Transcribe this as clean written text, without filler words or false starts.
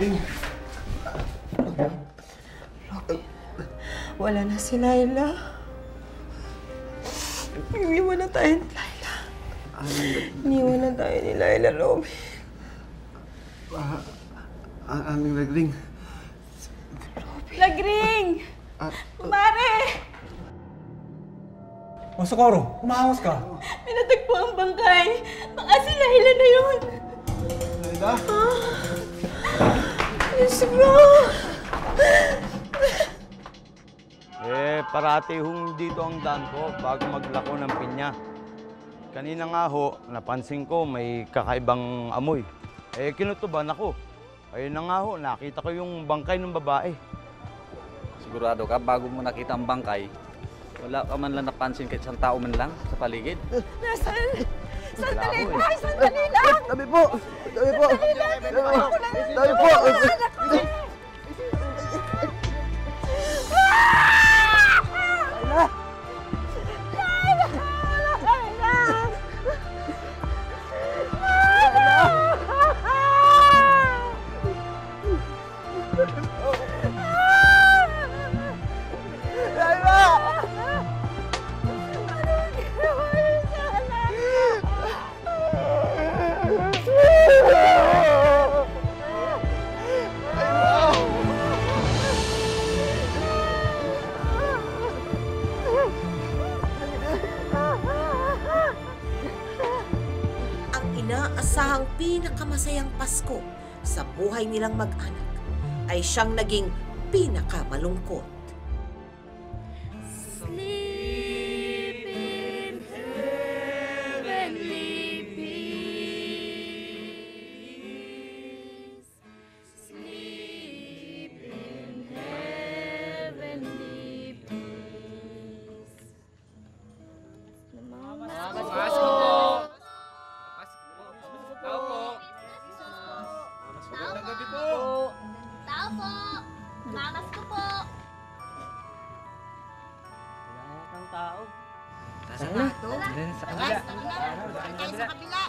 Lagding. Wala na si Laila. Iniwan na tayo ni Laila. Iniwan na tayo ni Laila, Robby. Aming Lagding. Lagring! Mare! O, Socorro, umahangos ka. May natagpo ang bangkay. Baka si Laila na yun. Laila? Diyos ko! Parati hong dito ang daan ko bago maglako ng pinya. Kanina nga ho, napansin ko may kakaibang amoy. Kinutuban ako. Ayun na nga ho, nakita ko yung bangkay ng babae. Sigurado ka, bago mo nakita ang bangkay, wala ka man lang napansin kahit isang tao man lang sa paligid? Nasaan? Sandali! Ay, sandali lang! Tabi po! Tabi po! Tabi po! Inaasahang pinakamasayang Pasko sa buhay nilang mag-anak ay siyang naging pinakamalungkot. Sleep in heavenly peace. Sleep in heavenly peace. Tao po! Mamas ko po! Wala kang tao. Sa kabila. Sa kabila! Sa kabila!